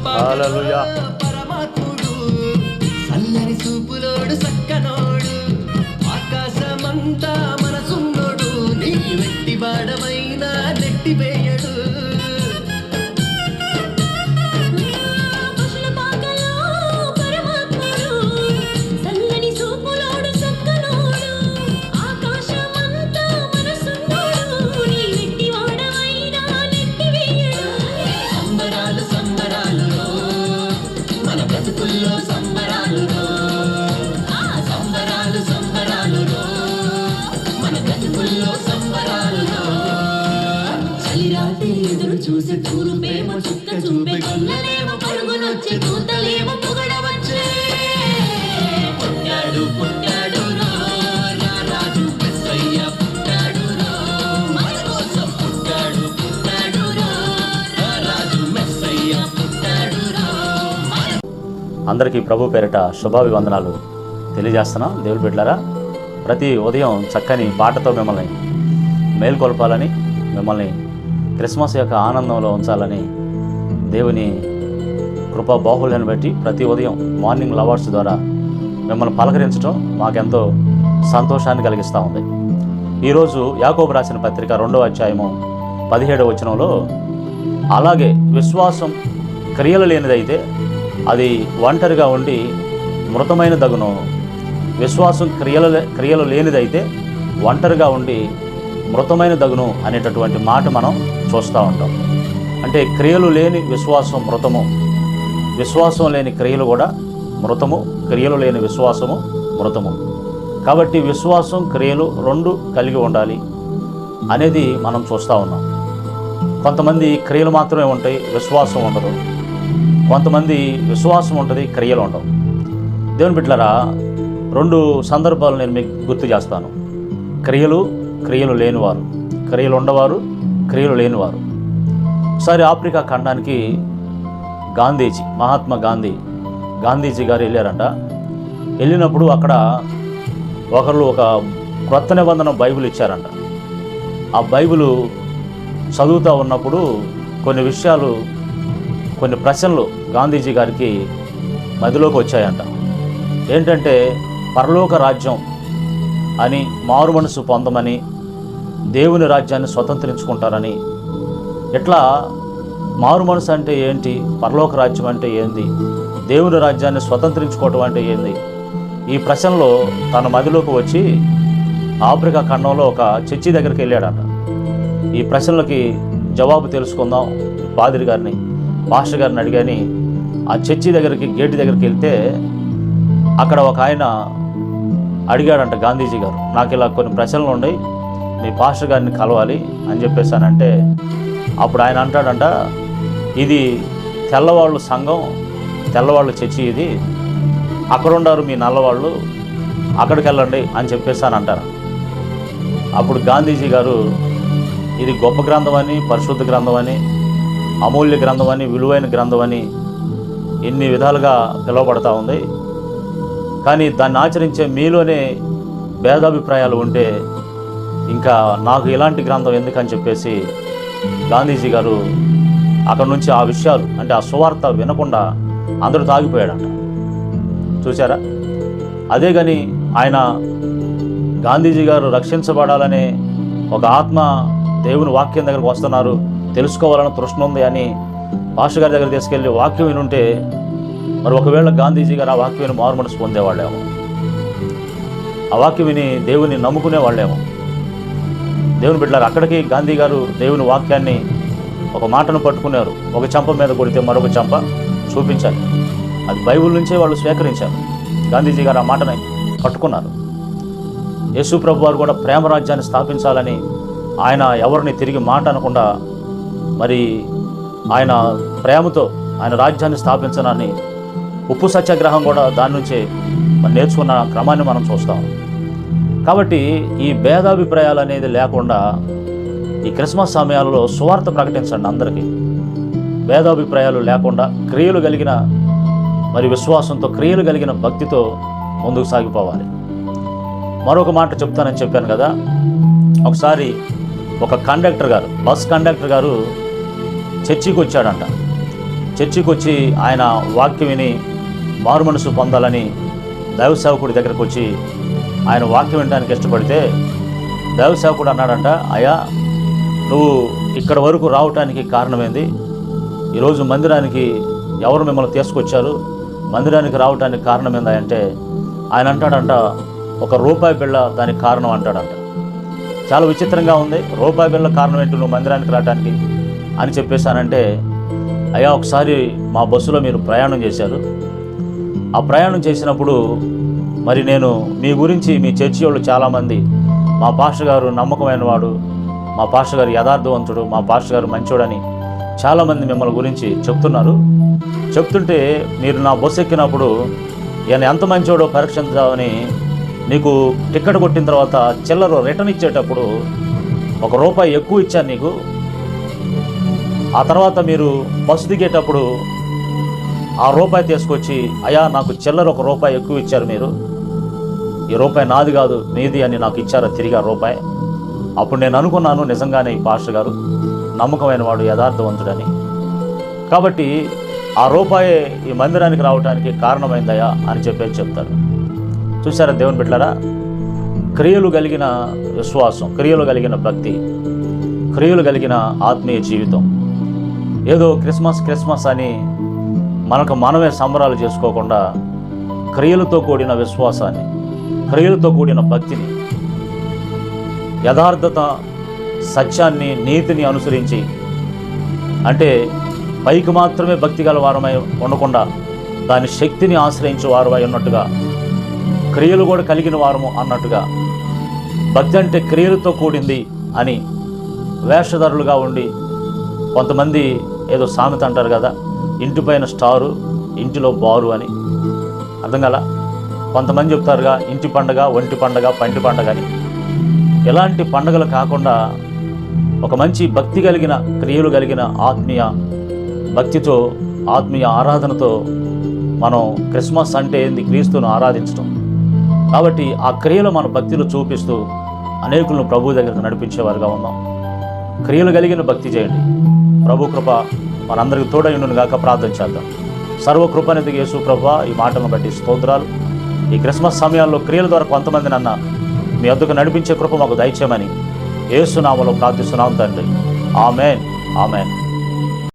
హల్లెలూయా. పరమాత్ముడు చల్లని చూపులోడు సక్కనోడు ఆకాశమంతా మనసున్నోడు నీ వెట్టి బాడమైన నెట్టివేయడు. ఎదురు చూసి తూరుపేమో చుక్క చూపే గొల్లలేమో పరుగునొచ్చి దూతలేమో పొగడవచ్చే. పుట్టాడు పుట్టాడు రాజు మెస్సయ్య పుట్టాడు మన కోసం పుట్టాడు పుట్టాడు రాజు మెస్సయ్య పుట్టాడు. అందరికీ ప్రభు పేరిట శుభాభివందనాలు తెలియజేస్తున్నాం. దేవుని బిడ్డలారా, ప్రతి ఉదయం చక్కని పాటతో మిమ్మల్ని మేల్కొల్పాలని, మిమ్మల్ని క్రిస్మస్ యొక్క ఆనందంలో ఉంచాలని దేవుని కృపా బాహుళ్యాన్ని బట్టి ప్రతి ఉదయం మార్నింగ్ లవర్స్ ద్వారా మిమ్మల్ని పలకరించడం మాకెంతో సంతోషాన్ని కలిగిస్తూ ఉంది. ఈరోజు యాకోబు రాసిన పత్రిక 2వ అధ్యాయము 17వ వచనంలో, అలాగే విశ్వాసం క్రియలు లేనిదైతే అది ఒంటరిగా ఉండి మృతమైన దగును, విశ్వాసం క్రియలు లేనిదైతే ఒంటరిగా ఉండి మృతమైన దగును అనేటటువంటి మాట మనం చూస్తూ ఉంటాం. అంటే క్రియలు లేని విశ్వాసం మృతము, విశ్వాసం లేని క్రియలు కూడా మృతము, క్రియలు లేని విశ్వాసము మృతము. కాబట్టి విశ్వాసం క్రియలు రెండు కలిగి ఉండాలి అనేది మనం చూస్తూ ఉన్నాం. కొంతమంది క్రియలు మాత్రమే ఉంటాయి, విశ్వాసం ఉండదు. కొంతమంది విశ్వాసం ఉంటుంది, క్రియలు ఉండవు. దేవుని బిడ్డలారా, 2 సందర్భాలు నేను మీకు గుర్తు చేస్తాను. క్రియలు లేనివారు, క్రియలు ఉండవారు, క్రియలు లేనివారు. ఒకసారి ఆఫ్రికా ఖండానికి మహాత్మా గాంధీజీ గారు వెళ్ళారంట. వెళ్ళినప్పుడు అక్కడ ఒకరు ఒక క్రొత్త నిబంధన బైబిల్ ఇచ్చారంట. ఆ బైబిల్ చదువుతూ ఉన్నప్పుడు కొన్ని ప్రశ్నలు గాంధీజీ గారికి మదిలోకి వచ్చాయంట. ఏంటంటే, పరలోక రాజ్యం అని, మారు మనసు పొందమని, దేవుని రాజ్యాన్ని స్వతంత్రించుకుంటారని. ఇట్లా మారు మనసు అంటే ఏంటి, పరలోక రాజ్యం అంటే ఏంది, దేవుని రాజ్యాన్ని స్వతంత్రించుకోవటం అంటే ఏంది, ఈ ప్రశ్నలో తన మదిలోకి వచ్చి ఆఫ్రికా ఖండంలో ఒక చర్చి దగ్గరికి వెళ్ళాడంట. ఈ ప్రశ్నలకి జవాబు తెలుసుకుందాం పాస్టర్ గారిని అడిగాని ఆ చర్చి దగ్గరికి, గేటు దగ్గరికి వెళ్తే అక్కడ ఒక ఆయన అడిగాడంట గాంధీజీ గారు, నాకు ఇలా కొన్ని ప్రశ్నలు ఉన్నాయి, మీ పాస్టర్ గారిని కలవాలి అని చెప్పేసానంటే, అప్పుడు ఆయన అంటాడంట, ఇది తెల్లవాళ్ళు సంఘం, తెల్లవాళ్ళు చర్చి, ఇది అక్కడ ఉండారు మీ నల్లవాళ్ళు, అక్కడికి వెళ్ళండి అని చెప్పేసాను అంటారు. అప్పుడు గాంధీజీ గారు, ఇది గొప్ప గ్రంథం అని, పరిశుద్ధ గ్రంథం అని, అమూల్య గ్రంథం అని, విలువైన గ్రంథం అని ఎన్ని విధాలుగా పిలువబడతా ఉంది. కానీ దాన్ని ఆచరించే మీలోనే భేదాభిప్రాయాలు ఉంటే ఇంకా నాకు ఇలాంటి గ్రంథం ఎందుకని చెప్పేసి గాంధీజీ గారు అక్కడ నుంచి ఆ విషయాలు, అంటే ఆ సువార్త వినకుండా అందరూ తాగిపోయాడంట. చూసారా? అదే కానీ ఆయన గాంధీజీ గారు రక్షించబడాలనే ఒక ఆత్మ దేవుని వాక్యం దగ్గరకు వస్తున్నారు, తెలుసుకోవాలని తృష్ణ ఉంది అని పాస్టర్ గారి దగ్గర తీసుకెళ్ళి వాక్యం వినుంటే, మరి ఒకవేళ గాంధీజీ గారు ఆ వాక్యం విని మారు మనసు పొందేవాళ్ళేమో, ఆ వాక్యం విని దేవుని నమ్ముకునేవాళ్ళేమో. దేవుని బిడ్డలారు, అక్కడికి గాంధీ గారు దేవుని వాక్యాన్ని ఒక మాటను పట్టుకున్నారు. ఒక చెంప మీద కొడితే మరొక చెంప చూపించాలి, అది బైబిల్ నుంచే వాళ్ళు స్వీకరించారు. గాంధీజీ గారు ఆ మాటని పట్టుకున్నారు. యేసు ప్రభు వారు కూడా ప్రేమ రాజ్యాన్ని స్థాపించాలని ఆయన ఎవరిని తిరిగి మాట అనకుండా, మరి ఆయన ప్రేమతో ఆయన రాజ్యాన్ని స్థాపించడాన్ని, ఉప్పు సత్యాగ్రహం కూడా దాని నుంచే నేర్చుకున్న క్రమాన్ని మనం చూస్తాం. కాబట్టి ఈ భేదాభిప్రాయాలు అనేది లేకుండా ఈ క్రిస్మస్ సమయాలలో సువార్త ప్రకటించండి అందరికీ. భేదాభిప్రాయాలు లేకుండా క్రియలు కలిగిన, మరి విశ్వాసంతో క్రియలు కలిగిన భక్తితో ముందుకు సాగిపోవాలి. మరొక మాట చెప్తానని చెప్పాను కదా, ఒకసారి ఒక కండక్టర్ గారు, బస్ కండక్టర్ గారు చర్చికి వచ్చాడంట. చర్చికి వచ్చి ఆయన వాక్యం విని మారు మనసు పొందాలని దైవ సేవకుడి దగ్గరకు వచ్చి ఆయన వాక్యం వినడానికి ఇష్టపడితే దైవ సేవకుడు అన్నాడంట, అయ్యా నువ్వు ఇక్కడ వరకు రావటానికి కారణమేంది? ఈరోజు మందిరానికి ఎవరు మిమ్మల్ని తీసుకొచ్చారు? మందిరానికి రావటానికి కారణం ఏందా అంటే ఆయన అంటాడంట, ఒక రూపాయి బిళ్ళ దానికి కారణం అంటాడంట. చాలా విచిత్రంగా ఉంది. రూపాయి బిళ్ళ కారణం ఏంటి నువ్వు మందిరానికి రావడానికి అని చెప్పేశానంటే, అయ్యా ఒకసారి మా బస్సులో మీరు ప్రయాణం చేశారు. ఆ ప్రయాణం చేసినప్పుడు మరి నేను మీ గురించి మీ చర్చి వాళ్ళు చాలామంది మా పాస్టర్ గారు నమ్మకమైన వాడు, మా పాస్టర్ గారు యథార్థవంతుడు, మా పాస్టర్ గారు మంచోడని చాలామంది మిమ్మల్ని గురించి చెప్తున్నారు. చెప్తుంటే మీరు నా బస్సు ఎక్కినప్పుడు ఈయన ఎంత మంచోడో పరీక్షించామని నీకు టికెట్ కొట్టిన తర్వాత చిల్లర రిటర్న్ ఇచ్చేటప్పుడు ₹1 ఎక్కువ ఇచ్చాను నీకు. ఆ తర్వాత మీరు బస్సు దిగేటప్పుడు ఆ రూపాయి తీసుకొచ్చి, అయ్యా నాకు చిల్లర ₹1 ఎక్కువ ఇచ్చారు మీరు, ఈ రూపాయి నాది కాదు నీది అని నాకు ఇచ్చారా తిరిగి ఆ రూపాయి. అప్పుడు నేను అనుకున్నాను నిజంగానే ఈ పాస్టర్ గారు నమ్మకమైన వాడు, యథార్థవంతుడని. కాబట్టి ఆ రూపాయి ఈ మందిరానికి రావడానికి కారణమైందయ్యా అని చెప్పేసి చెప్తాడు. చూసారా దేవుని బిడ్డలారా, క్రియలు కలిగిన విశ్వాసం, క్రియలు కలిగిన భక్తి, క్రియలు కలిగిన ఆత్మీయ జీవితం. ఏదో క్రిస్మస్ అని మనకు మనమే సంబరాలు చేసుకోకుండా క్రియలతో కూడిన విశ్వాసాన్ని, క్రియలతో కూడిన భక్తిని, యథార్థత, సత్యాన్ని, నీతిని అనుసరించి, అంటే పైకి మాత్రమే భక్తి గల వారమై ఉండకుండా దాని శక్తిని ఆశ్రయించే వారమై ఉన్నట్టుగా, క్రియలు కూడా కలిగిన వారము అన్నట్టుగా, భక్తి అంటే క్రియలతో కూడింది అని వేషధారులుగా ఉండి, కొంతమంది ఏదో సామెత అంటారు కదా, ఇంటిపైన స్టారు ఇంటిలో బారు అని, అర్థం కదా. కొంతమంది చెప్తారుగా ఇంటి పండగ, ఒంటి పండగ, పంటి పండగ అని. ఎలాంటి పండగలు కాకుండా ఒక మంచి భక్తి కలిగిన, క్రియలు కలిగిన ఆత్మీయ భక్తితో, ఆత్మీయ ఆరాధనతో మనం క్రిస్మస్ అంటే ఏంది? క్రీస్తును ఆరాధించడం. కాబట్టి ఆ క్రియలు మన భక్తిలో చూపిస్తూ అనేకులను ప్రభు దగ్గరకు నడిపించేవారుగా ఉన్నాం. క్రియలు కలిగిన భక్తి చేయండి. ప్రభు కృప మనందరికీ తోడైండును గాక. ప్రార్థన చేద్దాం. సర్వకృపనిధికి యేసు ప్రభువా, ఈ మాటలను బట్టి స్తోత్రాలు. ఈ క్రిస్మస్ సమయాల్లో క్రియల ద్వారా కొంతమందిని అన్న మీ వద్దకు నడిపించే కృప మాకు దయచేయమని యేసు నామములో ప్రార్థిస్తున్నాం తండ్రి. ఆమేన్, ఆమేన్.